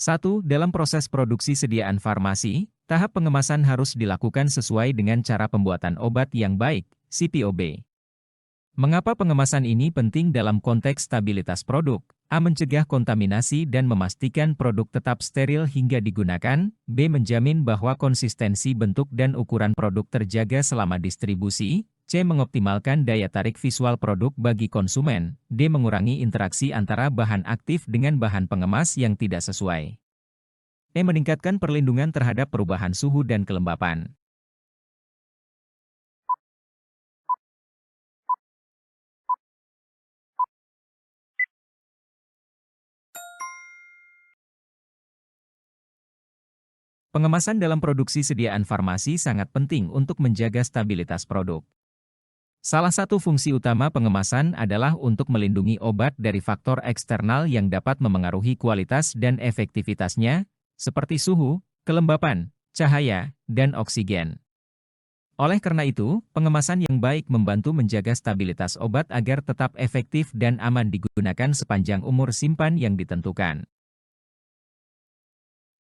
1. Dalam proses produksi sediaan farmasi, tahap pengemasan harus dilakukan sesuai dengan cara pembuatan obat yang baik, CPOB. Mengapa pengemasan ini penting dalam konteks stabilitas produk? A. Mencegah kontaminasi dan memastikan produk tetap steril hingga digunakan. B. Menjamin bahwa konsistensi bentuk dan ukuran produk terjaga selama distribusi. C. Mengoptimalkan daya tarik visual produk bagi konsumen. D. Mengurangi interaksi antara bahan aktif dengan bahan pengemas yang tidak sesuai. E. Meningkatkan perlindungan terhadap perubahan suhu dan kelembapan. Pengemasan dalam produksi sediaan farmasi sangat penting untuk menjaga stabilitas produk. Salah satu fungsi utama pengemasan adalah untuk melindungi obat dari faktor eksternal yang dapat memengaruhi kualitas dan efektivitasnya, seperti suhu, kelembapan, cahaya, dan oksigen. Oleh karena itu, pengemasan yang baik membantu menjaga stabilitas obat agar tetap efektif dan aman digunakan sepanjang umur simpan yang ditentukan.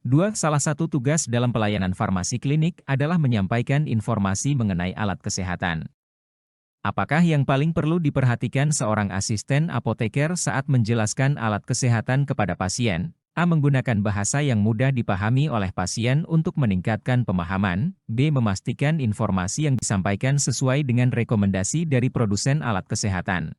2. Salah satu tugas dalam pelayanan farmasi klinik adalah menyampaikan informasi mengenai alat kesehatan. Apakah yang paling perlu diperhatikan seorang asisten apoteker saat menjelaskan alat kesehatan kepada pasien? A. Menggunakan bahasa yang mudah dipahami oleh pasien untuk meningkatkan pemahaman. B. Memastikan informasi yang disampaikan sesuai dengan rekomendasi dari produsen alat kesehatan.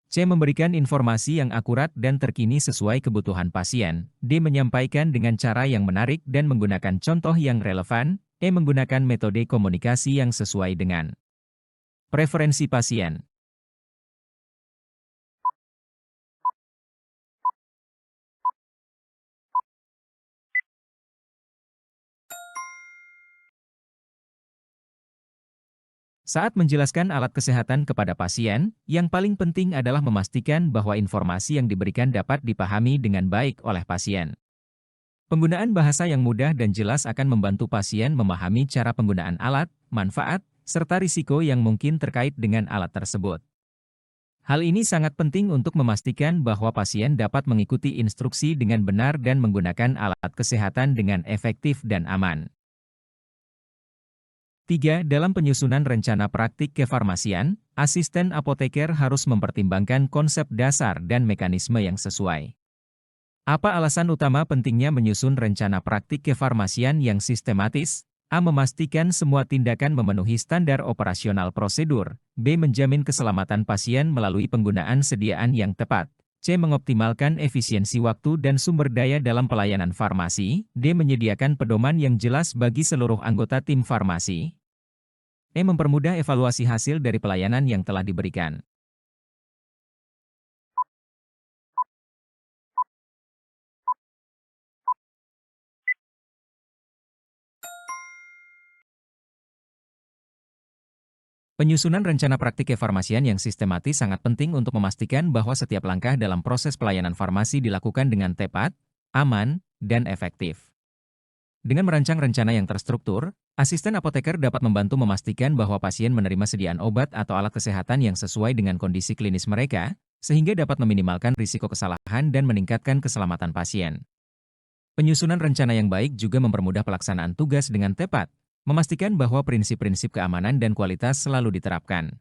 C. Memberikan informasi yang akurat dan terkini sesuai kebutuhan pasien. D. Menyampaikan dengan cara yang menarik dan menggunakan contoh yang relevan. E. Menggunakan metode komunikasi yang sesuai dengan preferensi pasien. Saat menjelaskan alat kesehatan kepada pasien, yang paling penting adalah memastikan bahwa informasi yang diberikan dapat dipahami dengan baik oleh pasien. Penggunaan bahasa yang mudah dan jelas akan membantu pasien memahami cara penggunaan alat, manfaat, serta risiko yang mungkin terkait dengan alat tersebut. Hal ini sangat penting untuk memastikan bahwa pasien dapat mengikuti instruksi dengan benar dan menggunakan alat kesehatan dengan efektif dan aman. 3. Dalam penyusunan rencana praktik kefarmasian, asisten apoteker harus mempertimbangkan konsep dasar dan mekanisme yang sesuai. Apa alasan utama pentingnya menyusun rencana praktik kefarmasian yang sistematis? A. Memastikan semua tindakan memenuhi standar operasional prosedur. B. Menjamin keselamatan pasien melalui penggunaan sediaan yang tepat. C. Mengoptimalkan efisiensi waktu dan sumber daya dalam pelayanan farmasi. D. Menyediakan pedoman yang jelas bagi seluruh anggota tim farmasi. E. Mempermudah evaluasi hasil dari pelayanan yang telah diberikan. Penyusunan rencana praktik kefarmasian yang sistematis sangat penting untuk memastikan bahwa setiap langkah dalam proses pelayanan farmasi dilakukan dengan tepat, aman, dan efektif. Dengan merancang rencana yang terstruktur, asisten apoteker dapat membantu memastikan bahwa pasien menerima sediaan obat atau alat kesehatan yang sesuai dengan kondisi klinis mereka, sehingga dapat meminimalkan risiko kesalahan dan meningkatkan keselamatan pasien. Penyusunan rencana yang baik juga mempermudah pelaksanaan tugas dengan tepat, memastikan bahwa prinsip-prinsip keamanan dan kualitas selalu diterapkan.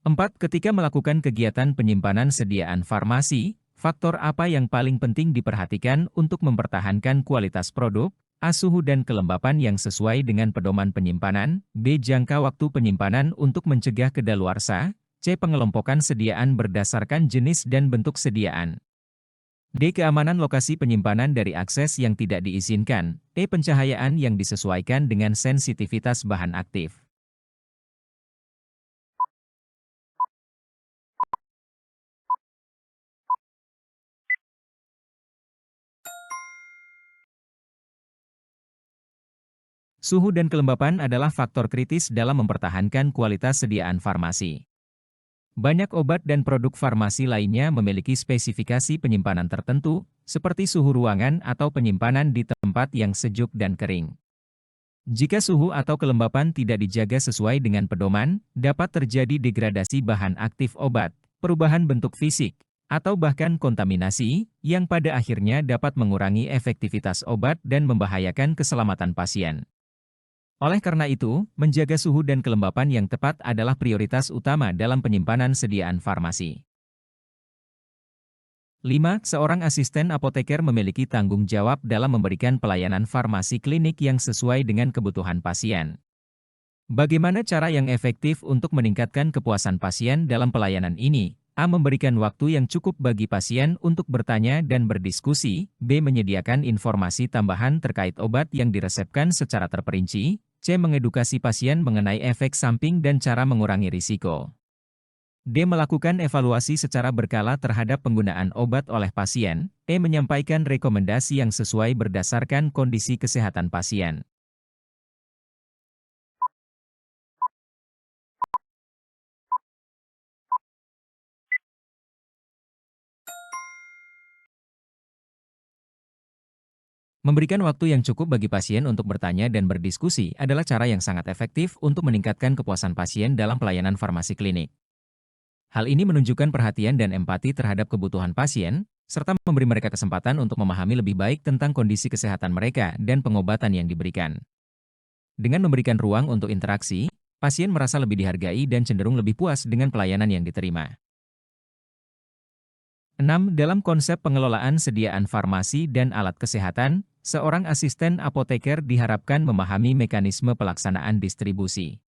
4. Ketika melakukan kegiatan penyimpanan sediaan farmasi, faktor apa yang paling penting diperhatikan untuk mempertahankan kualitas produk? A. Suhu dan kelembapan yang sesuai dengan pedoman penyimpanan. B. Jangka waktu penyimpanan untuk mencegah kedaluarsa. C. Pengelompokan sediaan berdasarkan jenis dan bentuk sediaan. D. Keamanan lokasi penyimpanan dari akses yang tidak diizinkan. E. Pencahayaan yang disesuaikan dengan sensitivitas bahan aktif. Suhu dan kelembapan adalah faktor kritis dalam mempertahankan kualitas sediaan farmasi. Banyak obat dan produk farmasi lainnya memiliki spesifikasi penyimpanan tertentu, seperti suhu ruangan atau penyimpanan di tempat yang sejuk dan kering. Jika suhu atau kelembapan tidak dijaga sesuai dengan pedoman, dapat terjadi degradasi bahan aktif obat, perubahan bentuk fisik, atau bahkan kontaminasi, yang pada akhirnya dapat mengurangi efektivitas obat dan membahayakan keselamatan pasien. Oleh karena itu, menjaga suhu dan kelembapan yang tepat adalah prioritas utama dalam penyimpanan sediaan farmasi. 5. Seorang asisten apoteker memiliki tanggung jawab dalam memberikan pelayanan farmasi klinik yang sesuai dengan kebutuhan pasien. Bagaimana cara yang efektif untuk meningkatkan kepuasan pasien dalam pelayanan ini? A. Memberikan waktu yang cukup bagi pasien untuk bertanya dan berdiskusi. B. Menyediakan informasi tambahan terkait obat yang diresepkan secara terperinci. C. Mengedukasi pasien mengenai efek samping dan cara mengurangi risiko. D. Melakukan evaluasi secara berkala terhadap penggunaan obat oleh pasien. E. Menyampaikan rekomendasi yang sesuai berdasarkan kondisi kesehatan pasien. Memberikan waktu yang cukup bagi pasien untuk bertanya dan berdiskusi adalah cara yang sangat efektif untuk meningkatkan kepuasan pasien dalam pelayanan farmasi klinik. Hal ini menunjukkan perhatian dan empati terhadap kebutuhan pasien, serta memberi mereka kesempatan untuk memahami lebih baik tentang kondisi kesehatan mereka dan pengobatan yang diberikan. Dengan memberikan ruang untuk interaksi, pasien merasa lebih dihargai dan cenderung lebih puas dengan pelayanan yang diterima. 6. Dalam konsep pengelolaan sediaan farmasi dan alat kesehatan, seorang asisten apoteker diharapkan memahami mekanisme pelaksanaan distribusi.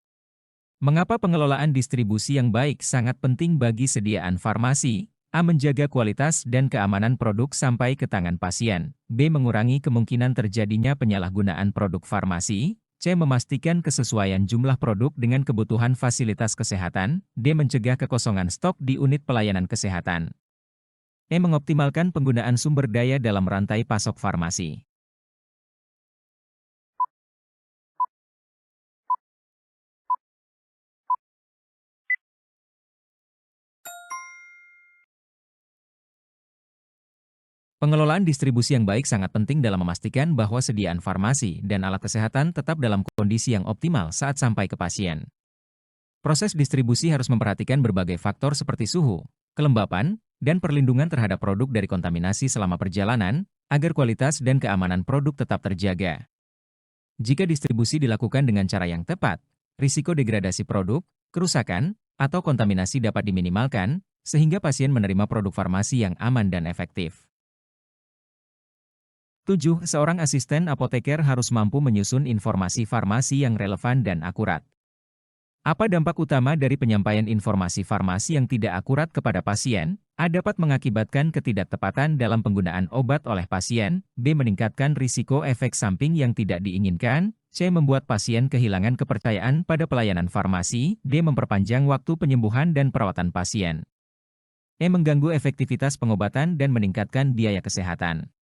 Mengapa pengelolaan distribusi yang baik sangat penting bagi sediaan farmasi? A. Menjaga kualitas dan keamanan produk sampai ke tangan pasien. B. Mengurangi kemungkinan terjadinya penyalahgunaan produk farmasi. C. Memastikan kesesuaian jumlah produk dengan kebutuhan fasilitas kesehatan. D. Mencegah kekosongan stok di unit pelayanan kesehatan. E. Mengoptimalkan penggunaan sumber daya dalam rantai pasok farmasi. Pengelolaan distribusi yang baik sangat penting dalam memastikan bahwa sediaan farmasi dan alat kesehatan tetap dalam kondisi yang optimal saat sampai ke pasien. Proses distribusi harus memperhatikan berbagai faktor seperti suhu, kelembapan, dan perlindungan terhadap produk dari kontaminasi selama perjalanan, agar kualitas dan keamanan produk tetap terjaga. Jika distribusi dilakukan dengan cara yang tepat, risiko degradasi produk, kerusakan, atau kontaminasi dapat diminimalkan, sehingga pasien menerima produk farmasi yang aman dan efektif. 7. Seorang asisten apoteker harus mampu menyusun informasi farmasi yang relevan dan akurat. Apa dampak utama dari penyampaian informasi farmasi yang tidak akurat kepada pasien? A. Dapat mengakibatkan ketidaktepatan dalam penggunaan obat oleh pasien. B. Meningkatkan risiko efek samping yang tidak diinginkan. C. Membuat pasien kehilangan kepercayaan pada pelayanan farmasi. D. Memperpanjang waktu penyembuhan dan perawatan pasien. E. Mengganggu efektivitas pengobatan dan meningkatkan biaya kesehatan.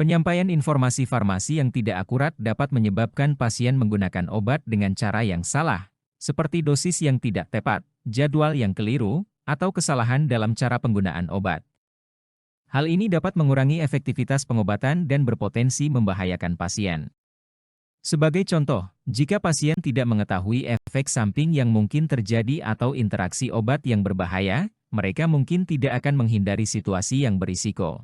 Penyampaian informasi farmasi yang tidak akurat dapat menyebabkan pasien menggunakan obat dengan cara yang salah, seperti dosis yang tidak tepat, jadwal yang keliru, atau kesalahan dalam cara penggunaan obat. Hal ini dapat mengurangi efektivitas pengobatan dan berpotensi membahayakan pasien. Sebagai contoh, jika pasien tidak mengetahui efek samping yang mungkin terjadi atau interaksi obat yang berbahaya, mereka mungkin tidak akan menghindari situasi yang berisiko.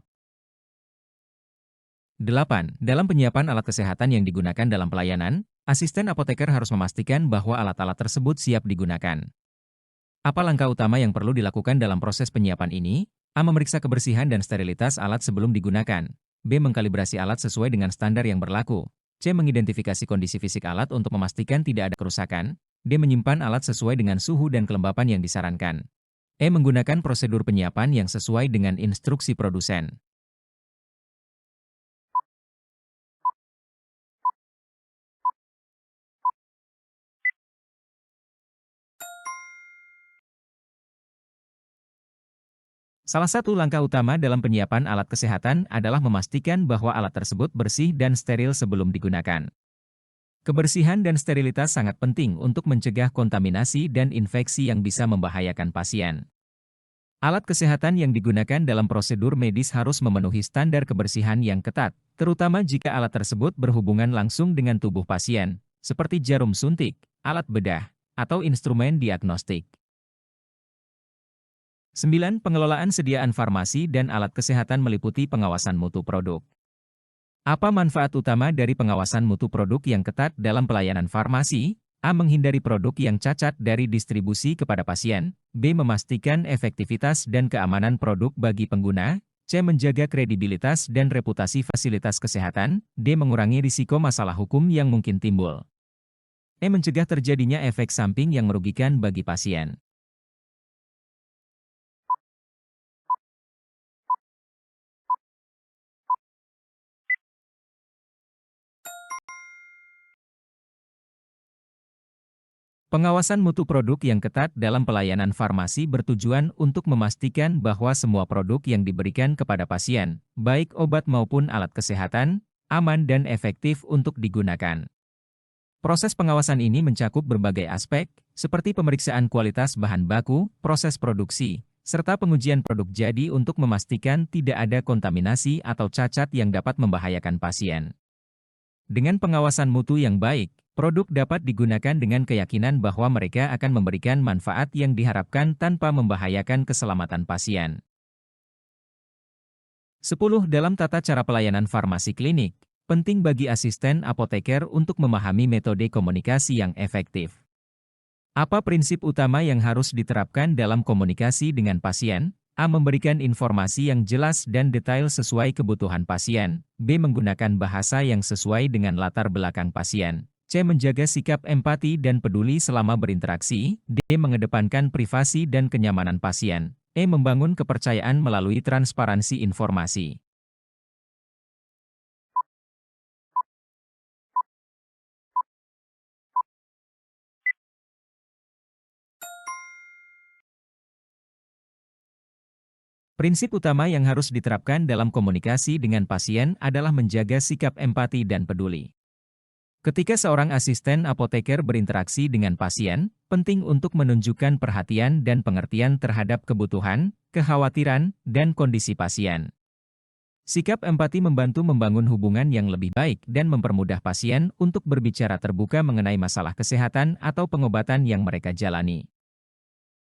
8. Dalam penyiapan alat kesehatan yang digunakan dalam pelayanan, asisten apoteker harus memastikan bahwa alat-alat tersebut siap digunakan. Apa langkah utama yang perlu dilakukan dalam proses penyiapan ini? A. Memeriksa kebersihan dan sterilitas alat sebelum digunakan. B. Mengkalibrasi alat sesuai dengan standar yang berlaku. C. Mengidentifikasi kondisi fisik alat untuk memastikan tidak ada kerusakan. D. Menyimpan alat sesuai dengan suhu dan kelembapan yang disarankan. E. Menggunakan prosedur penyiapan yang sesuai dengan instruksi produsen. Salah satu langkah utama dalam penyiapan alat kesehatan adalah memastikan bahwa alat tersebut bersih dan steril sebelum digunakan. Kebersihan dan sterilitas sangat penting untuk mencegah kontaminasi dan infeksi yang bisa membahayakan pasien. Alat kesehatan yang digunakan dalam prosedur medis harus memenuhi standar kebersihan yang ketat, terutama jika alat tersebut berhubungan langsung dengan tubuh pasien, seperti jarum suntik, alat bedah, atau instrumen diagnostik. 9. Pengelolaan sediaan farmasi dan alat kesehatan meliputi pengawasan mutu produk. Apa manfaat utama dari pengawasan mutu produk yang ketat dalam pelayanan farmasi? A. Menghindari produk yang cacat dari distribusi kepada pasien. B. Memastikan efektivitas dan keamanan produk bagi pengguna. C. Menjaga kredibilitas dan reputasi fasilitas kesehatan. D. Mengurangi risiko masalah hukum yang mungkin timbul. E. Mencegah terjadinya efek samping yang merugikan bagi pasien. Pengawasan mutu produk yang ketat dalam pelayanan farmasi bertujuan untuk memastikan bahwa semua produk yang diberikan kepada pasien, baik obat maupun alat kesehatan, aman dan efektif untuk digunakan. Proses pengawasan ini mencakup berbagai aspek, seperti pemeriksaan kualitas bahan baku, proses produksi, serta pengujian produk jadi untuk memastikan tidak ada kontaminasi atau cacat yang dapat membahayakan pasien. Dengan pengawasan mutu yang baik, produk dapat digunakan dengan keyakinan bahwa mereka akan memberikan manfaat yang diharapkan tanpa membahayakan keselamatan pasien. 10. Dalam tata cara pelayanan farmasi klinik, penting bagi asisten apoteker untuk memahami metode komunikasi yang efektif. Apa prinsip utama yang harus diterapkan dalam komunikasi dengan pasien? A. Memberikan informasi yang jelas dan detail sesuai kebutuhan pasien. B. Menggunakan bahasa yang sesuai dengan latar belakang pasien. C. Menjaga sikap empati dan peduli selama berinteraksi. D. Mengedepankan privasi dan kenyamanan pasien. E. Membangun kepercayaan melalui transparansi informasi. Prinsip utama yang harus diterapkan dalam komunikasi dengan pasien adalah menjaga sikap empati dan peduli. Ketika seorang asisten apoteker berinteraksi dengan pasien, penting untuk menunjukkan perhatian dan pengertian terhadap kebutuhan, kekhawatiran, dan kondisi pasien. Sikap empati membantu membangun hubungan yang lebih baik dan mempermudah pasien untuk berbicara terbuka mengenai masalah kesehatan atau pengobatan yang mereka jalani.